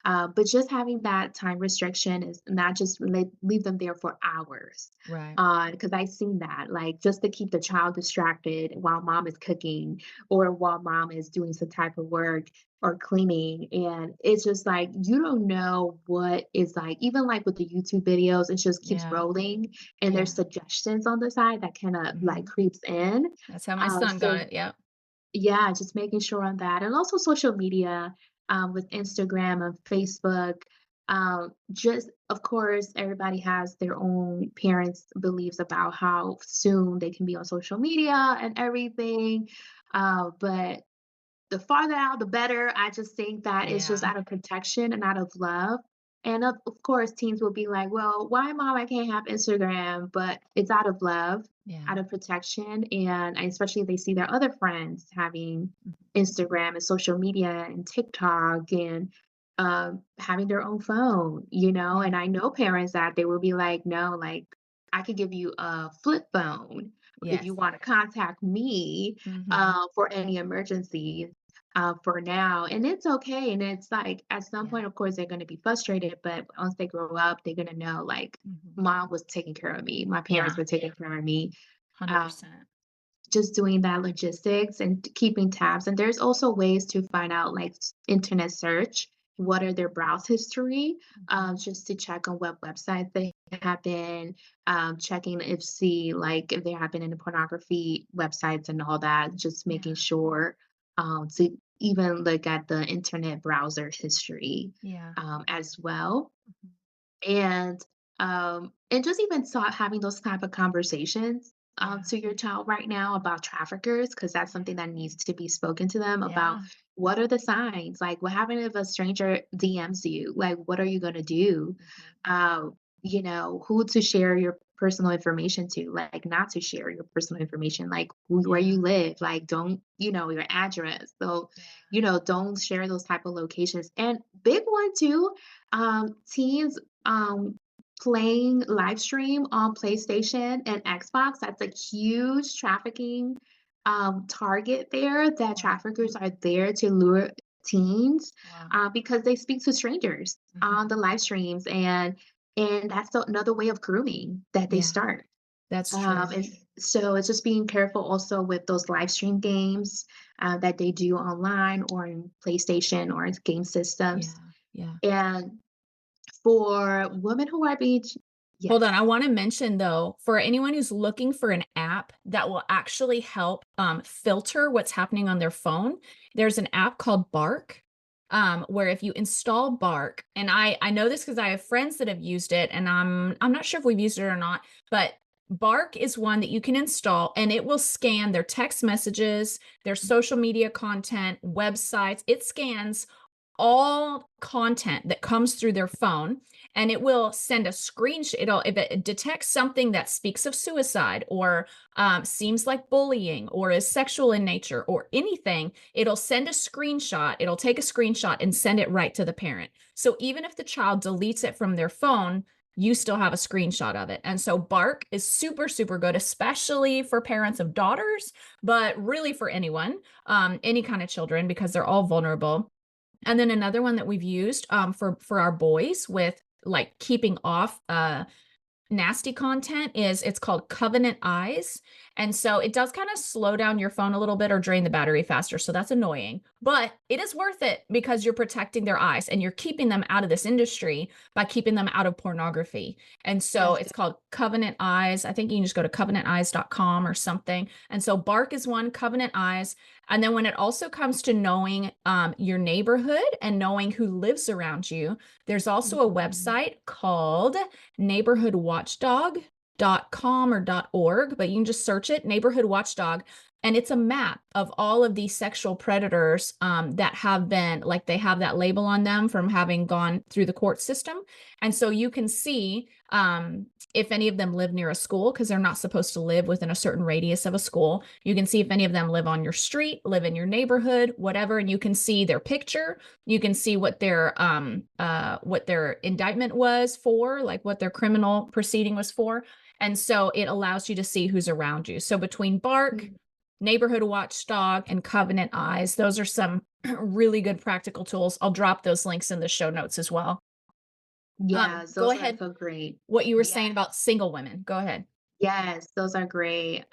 But just having that time restriction is not just leave them there for hours. Right. Because I've seen that, like just to keep the child distracted while mom is cooking or while mom is doing some type of work or cleaning. And it's just like you don't know what is like, even like with the YouTube videos, it just keeps Yeah. rolling and there's Yeah. suggestions on the side that kind of like Mhm. creeps in. That's how my son got So it. Yeah. yeah, just making sure on that. And also social media, with Instagram and Facebook. Just of course, everybody has their own parents' beliefs about how soon they can be on social media and everything. But the farther out, the better. I just think that it's just Yeah. out of protection and out of love. And of course, teens will be like, well, why, mom, I can't have Instagram? But it's out of love, Yeah. out of protection. And especially if they see their other friends having Mhm. Instagram and social media and TikTok and having their own phone, you know? Yeah. And I know parents that they will be like, no, like, I could give you a flip phone if you Yes. want to contact me Mhm. for any emergencies for now. And it's okay. And it's like at some Yeah. point, of course, they're going to be frustrated, but once they grow up, they're going to know like Mhm. mom was taking care of me, my parents Yeah. were taking care of me. Uh, 100%. just doing that logistics and keeping tabs. And there's also ways to find out like internet search. What are their browse history? Mhm. Just to check on what websites they have been, checking if see like if they have been in the pornography websites and all that. Just making Yeah. sure to even look at the internet browser history Yeah. as well. Mhm. And just even start having those type of conversations, Yeah. to your child right now about traffickers, because that's Yeah. something that needs to be spoken to them about. Yeah. What are the signs? Like, what happens if a stranger DMs you? Like, what are you gonna do? Mhm. Uh, who to share your personal information to, like not to share your personal information, like where Yeah. you live, like don't, your address. So, Yeah. don't share those type of locations. And big one too, teens um, playing live stream on PlayStation and Xbox. That's a huge trafficking target there. That Wow. traffickers are there to lure teens Wow. because they speak to strangers on Mhm. the live streams, and that's another way of grooming that they Yeah. start. That's true. And so it's just being careful also with those live stream games that they do online or in PlayStation or in game systems. Yeah. Yeah. And for women who are being Hold on, yes. I wanna mention though, for anyone who's looking for an app that will actually help, filter what's happening on their phone, there's an app called Bark, where if you install Bark, and I know this because I have friends that have used it, and I'm not sure if we've used it or not, but Bark is one that you can install, and it will scan their text messages, their social media content, websites. It scans all content that comes through their phone, and it will send a screenshot. It'll, if it detects something that speaks of suicide or seems like bullying or is sexual in nature or anything, it'll send a screenshot. It'll take a screenshot and send it right to the parent. So even if the child deletes it from their phone, you still have a screenshot of it. And so Bark is super, super good, especially for parents of daughters, but really for anyone, any kind of children, because they're all vulnerable. And then another one that we've used, for our boys with, like, keeping off, nasty content is it's called Covenant Eyes, And so it does kind of slow down your phone a little bit or drain the battery faster. So that's annoying, but it is worth it because you're protecting their eyes and you're keeping them out of this industry by keeping them out of pornography. And so Yes. it's called Covenant Eyes. I think you can just go to covenanteyes.com or something. And so Bark is one, Covenant Eyes. And then when it also comes to knowing your neighborhood and knowing who lives around you, there's also a Mhm. website called neighborhoodwatchdog.com or .org, but you can just search it, Neighborhood Watchdog. And it's a map of all of these sexual predators that have been, like, they have that label on them from having gone through the court system. And so you can see if any of them live near a school, because they're not supposed to live within a certain radius of a school. You can see if any of them live on your street, live in your neighborhood, whatever, and you can see their picture. You can see what their indictment was for, like what their criminal proceeding was for. And so it allows you to see who's around you. So between Bark, Mhm. Neighborhood Watchdog, and Covenant Eyes, those are some really good practical tools. I'll drop those links in the show notes as well. Yes, Go those are ahead. so great. What you were Yeah. saying about single women. Go ahead. Yes, those are great.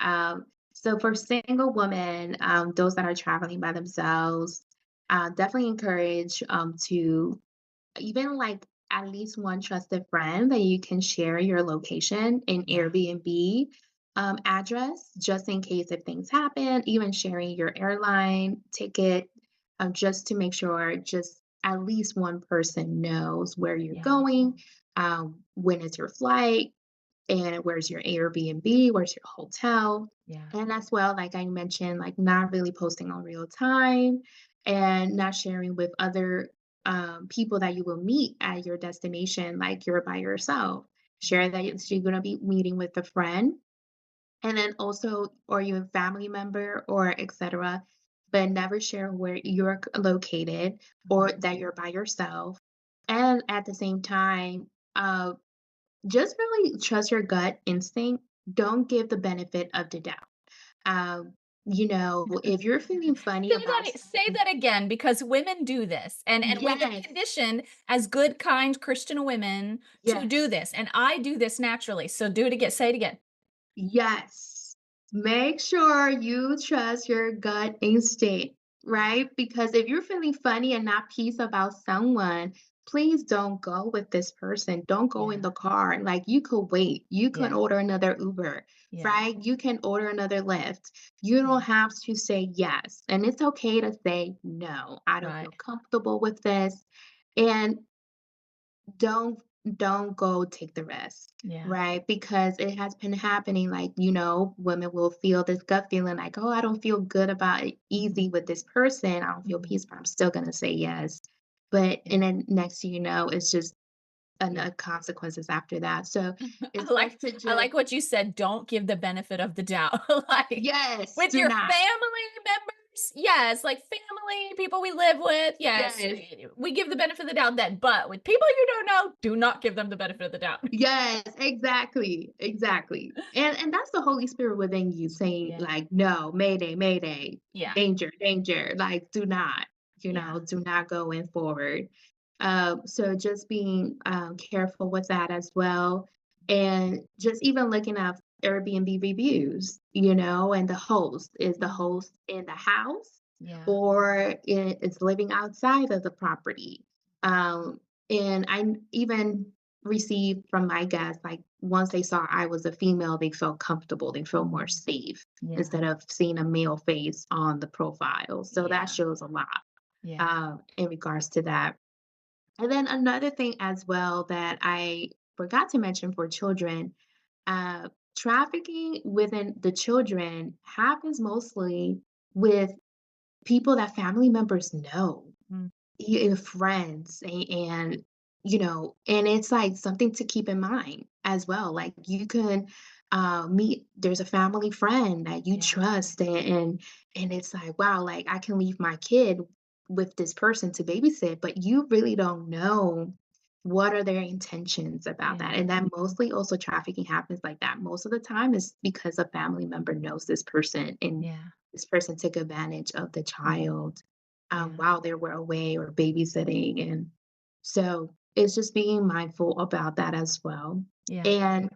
So for single women, those that are traveling by themselves, definitely encourage to even like at least one trusted friend that you can share your location and Yeah. Airbnb address just in case if things happen, even sharing your airline ticket just to make sure just at least one person knows where you're Yeah. going, when is your flight, and where's your Airbnb, where's your hotel. Yeah. And as well, like I mentioned, like not really posting on real time and not sharing with other people that you will meet at your destination, like you're by yourself. Share that you're going to be meeting with a friend and then also, or your family member or etc. But never share where you're located or Mhm. that you're by yourself. And at the same time, just really trust your gut instinct. Don't give the benefit of the doubt. Um, if you're feeling funny about Say something, that again because women do this, and we've been yes, conditioned as good, kind Christian women to do yes, this, and I do this naturally. So do it again. Say it again. yes. Make sure you trust your gut instinct, right? Because if you're feeling funny and not peace about someone, please don't go with this person. Don't go in Yeah. the car. Like you could wait. You could Yeah. order another Uber, Yeah. right? You can order another Lyft. You Yeah. don't have to say yes. And it's okay to say no. I don't Right. feel comfortable with this. And don't don't go take the risk, Yeah. right? Because it has been happening, like, women will feel this gut feeling like, "Oh, I don't feel good about it Mhm. easy with this person. I don't feel Mhm. peace, but I'm still gonna say yes." But Yeah. and then next thing you know, it's just Yeah. consequences after that. So I it's like best to I just like what you said, don't give the benefit of the doubt. Like, yes, with do your not. family members, yes, like family, people we live with, yes, Yes. we give the benefit of the doubt then, but with people you don't know, do not give them the benefit of the doubt. Yes, exactly, exactly. And that's the Holy Spirit within you saying Yeah. like, "No, mayday, mayday, Yeah. danger, danger." Like, do not, Yeah. do not go in forward. So just being careful with that as well, and just even looking at Airbnb reviews, and the host is the Mhm. host in the house, Yeah. or it's living outside of the property. And I even received from my guests, like, once they saw I was a female, they felt comfortable, they felt more Mhm. safe Yeah. instead of seeing a male face on the profile. So that Yeah. shows a lot Yeah. in regards to that. And then another thing as well that I forgot to mention for children, uh, trafficking within the children happens mostly with people that family members know. Mm. Friends and it's like something to keep in mind as well. Like you can meet there's a family friend that you Yeah. trust and it's like wow, like I can leave my kid with this person to babysit, but you really don't know what are their intentions about that. Yeah. And that mostly also trafficking happens like that most of the time is because a family member knows this person and Yeah. this person took advantage of the Mhm. child Yeah. while they were away or babysitting. And so it's just being mindful about that as well. Yeah. And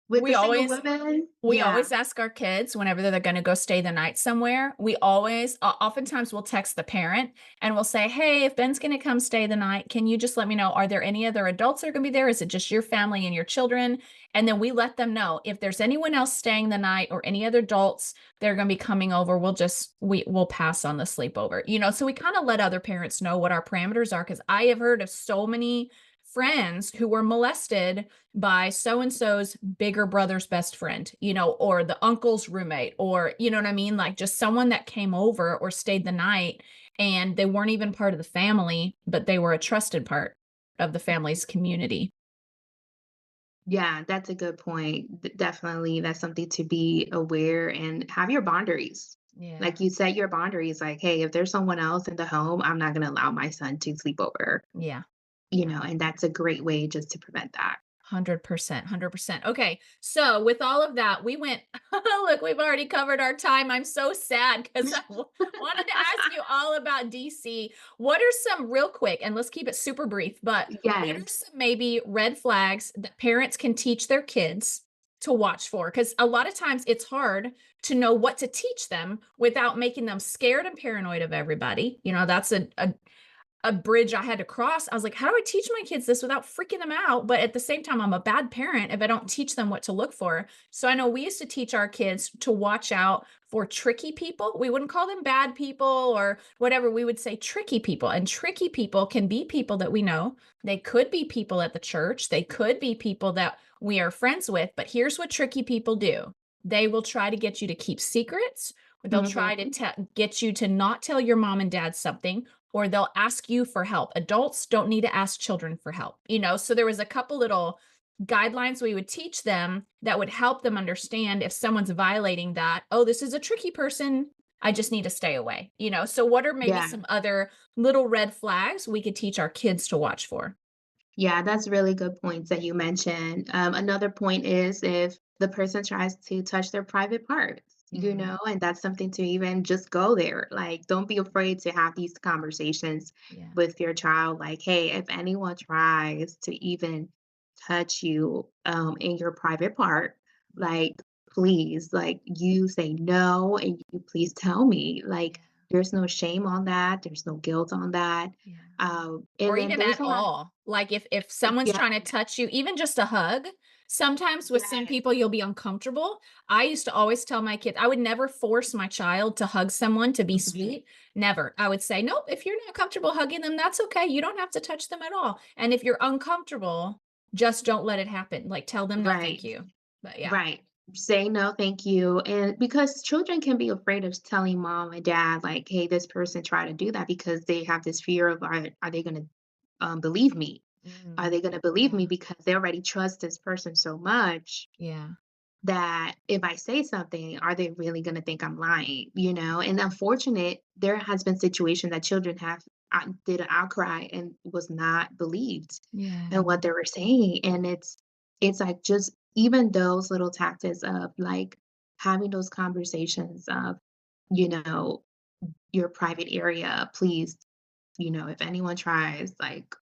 With the We single always women? We Yeah. always ask our kids whenever they're gonna go stay the night somewhere, we always oftentimes we'll text the parent and we'll say, "Hey, if Ben's gonna come stay the night, can you just let me know, are there any other adults that are gonna be there? Is it just your family and your children?" And then we let them know if there's anyone else staying the night or any other adults that are gonna be coming over, we'll pass on the sleepover. So we kinda let other parents know what our parameters are because I have heard of so many friends who were molested by so and so's bigger brother's best friend, or the uncle's roommate, or you know what I mean? Like just someone that came over or stayed the night and they weren't even part of the family, but they were a trusted part of the family's community. Yeah, that's a good point. Definitely, that's something to be aware and have your boundaries. Yeah. Like you set your boundaries, like, hey, if there's someone else in the home, I'm not going to allow my son to sleep over, Yeah. Yeah. and that's a great way just to prevent that. 100%, 100%. Okay, so with all of that, we went look, we've already covered our time. I'm so sad because wanted to ask you all about DC. What are some real quick, and let's keep it super brief, but what are Yes. some maybe red flags that parents can teach their kids to watch for? Because a lot of times it's hard to know what to teach them without making them scared and paranoid of everybody. That's a bridge I had to cross. I was like, how do I teach my kids this without freaking them out? But at the same time, I'm a bad parent if I don't teach them what to look for. So I know we used to teach our kids to watch out for tricky people. We wouldn't call them bad people or whatever. We would say tricky people. And tricky people can be people that we know. They could be people at the church. They could be people that we are friends with. But here's what tricky people do. They will try to get you to keep secrets. Or they'll try to Mhm. get you to not tell your mom and dad something, or they'll ask you for help. Adults don't need to ask children for help. So there was a couple little guidelines we would teach them that would help them understand if someone's violating that, oh, this is a tricky person. I just need to stay away. So what are maybe Yeah. some other little red flags we could teach our kids to watch for? Yeah, that's really good points that you mentioned. Another point is if the person tries to touch their private parts, Mm, and that's something to even just go there. Like, don't be afraid to have these conversations yeah. with your child. Like, hey, if anyone tries to even touch you in your private part, like, please, like, you say no and you please tell me. Like, there's no shame on that, there's no guilt on that. Yeah. And Or then even there's at a lot. all. Like if someone's Yeah. trying to touch you, even just a hug, sometimes with some Yes. people you'll be uncomfortable. I used to always tell my kids, I would never force my child to hug someone to be Mhm. sweet. Never. I would say, "Nope, if you're not comfortable hugging them, that's okay. You don't have to touch them at all. And if you're uncomfortable, just don't let it happen. Like tell them no thank Right, you." But yeah. right. Say no, thank you. And because children can be afraid of telling mom and dad, like, hey, this person tried to do that because they have this fear of, are they going to believe me? Are Mm, they going to believe me yeah. because they already trust this person so much Yeah. that if I say something, are they really going to think I'm lying? And unfortunate, there has been situation that children have did an outcry and was not believed Yeah. and what they were saying. And it's like just even those little tactics of like having those conversations of, you know, your private area, please, if anyone tries, like,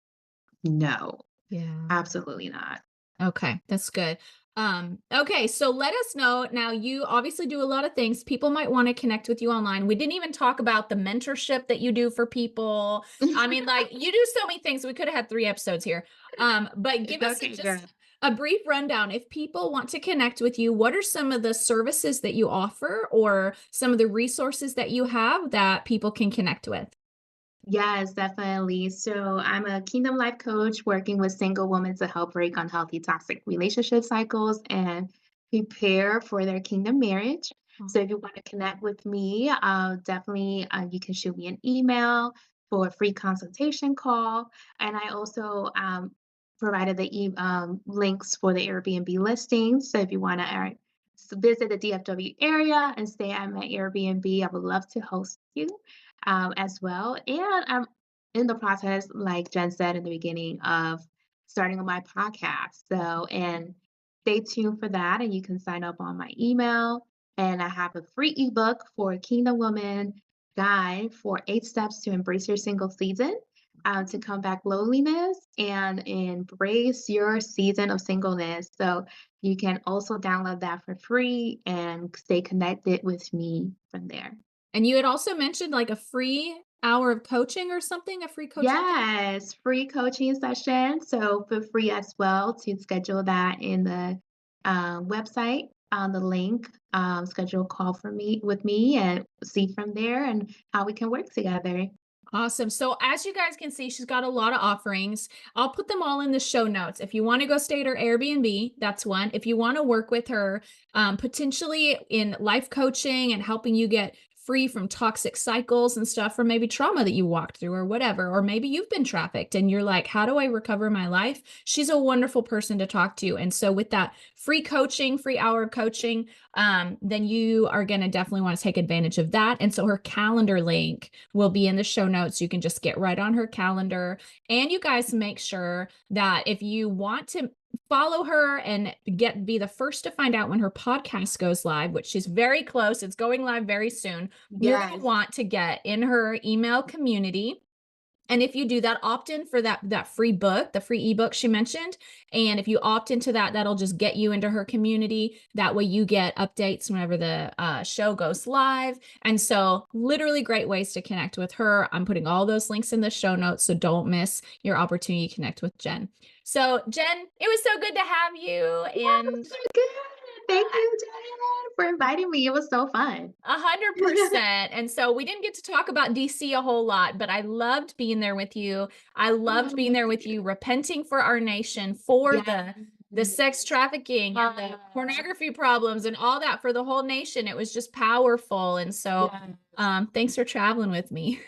no, Yeah. absolutely not. Okay, that's good. Okay, so let us know. Now, you obviously do a lot of things. People might want to connect with you online. We didn't even talk about the mentorship that you do for people. I mean, like you do so many things. We could have had 3 episodes here. But It's give us okay, girl. just a brief rundown. If people want to connect with you, what are some of the services that you offer or some of the resources that you have that people can connect with? Yes, definitely. So I'm a Kingdom Life coach working with single women to help break unhealthy toxic relationship cycles and prepare for their kingdom marriage. So if you want to connect with me, definitely you can shoot me an email for a free consultation call. And I also provided the links for the Airbnb listings. So if you want to visit the DFW area and stay at my Airbnb, I would love to host you as well. And I'm in the process, like Jen said in the beginning, of starting on my podcast. So, and stay tuned for that. And you can sign up on my email. And I have a free ebook for Kingdom Woman Guide for 8 Steps to Embrace Your Single Season. to combat loneliness and embrace your season of singleness. So you can also download that for free and stay connected with me from there. And you had also mentioned like a free hour of coaching or something, a free coaching thing? Yes, free coaching session. So feel free as well to schedule that in the website on the link. Schedule a call for me with me and see from there and how we can work together. Awesome. So as you guys can see, she's got a lot of offerings. I'll put them all in the show notes. If you want to go stay at her Airbnb, that's one. If you want to work with her, potentially in life coaching and helping you get free from toxic cycles and stuff, or maybe trauma that you walked through or whatever, or maybe you've been trafficked and you're like, how do I recover my life? She's a wonderful person to talk to. And so with that free coaching, free hour of coaching, then you are going to definitely want to take advantage of that. And so her calendar link will be in the show notes. You can just get right on her calendar. And you guys make sure that if you want to follow her and be the first to find out when her podcast goes live, which she's very close, it's going live very soon. You're going to Yes. want to get in her email community. And if you do that, opt in for that free book, the free ebook she mentioned. And if you opt into that, that'll just get you into her community. That way you get updates whenever the show goes live. And so literally great ways to connect with her. I'm putting all those links in the show notes, so don't miss your opportunity to connect with Jen. So Jen, it was so good to have you. Yeah, And that's so good. Thank you, Jen, for inviting me. It was so fun. 100%. And so we didn't get to talk about DC a whole lot, but I loved being there with you. I loved Oh, being me there with too. you, repenting for our nation, for Yes. the sex trafficking and the pornography problems and all that for the whole nation. It was just powerful. And so Yes. thanks for traveling with me.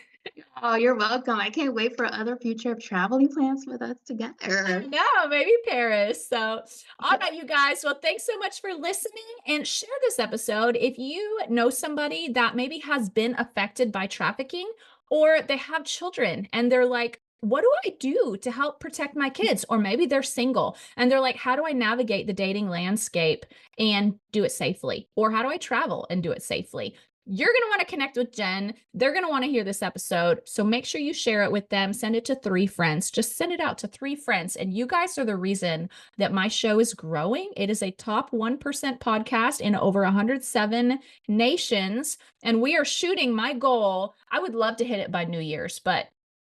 Oh, you're welcome. I can't wait for other future traveling plans with us I together. know, maybe Paris. So, all right, you guys. Well, thanks so much for listening and share this episode. If you know somebody that maybe has been affected by trafficking or they have children and they're like, what do I do to help protect my kids? Or maybe they're single and they're like, how do I navigate the dating landscape and do it safely? Or how do I travel and do it safely? You're going to want to connect with Jen. They're going to want to hear this episode. So make sure you share it with them. Send it to 3 friends. Just send it out to 3 friends. And you guys are the reason that my show is growing. It is a top 1% podcast in over 107 nations. And we are shooting my goal. I would love to hit it by New Year's, but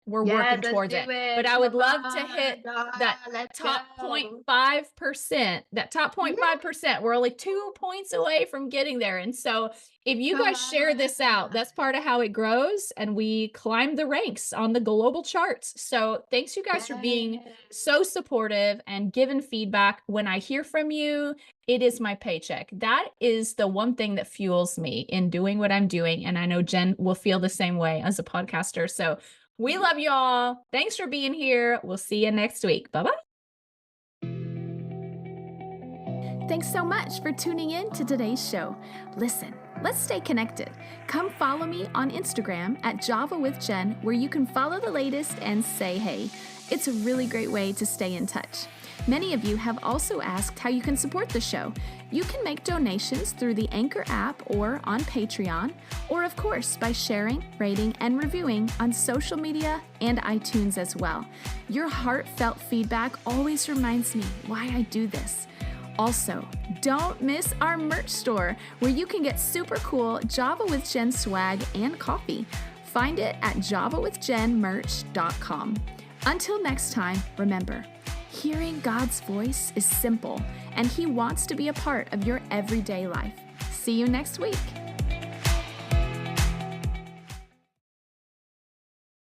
we're Yes, working let's towards do it. it. But I would Come love to on, hit God, that let's top go. 0.5%, that top Yeah, 0.5%. We're only 2 points away from getting there. And so if you come guys share this out, on. that's part of how it grows and we climb the ranks on the global charts. So thanks you guys for being Yes. so supportive and giving feedback. When I hear from you, it is my paycheck. That is the one thing that fuels me in doing what I'm doing. And I know Jen will feel the same way as a podcaster. So we love y'all. Thanks for being here. We'll see you next week. Bye-bye. Thanks so much for tuning in to today's show. Listen, let's stay connected. Come follow me on Instagram at Java with Jen, where you can follow the latest and say hey. It's a really great way to stay in touch. Many of you have also asked how you can support the show. You can make donations through the Anchor app or on Patreon, or of course by sharing, rating, and reviewing on social media and iTunes as well. Your heartfelt feedback always reminds me why I do this. Also, don't miss our merch store where you can get super cool Java with Jen swag and coffee. Find it at javawithjenmerch.com. Until next time, remember, hearing God's voice is simple, and He wants to be a part of your everyday life. See you next week.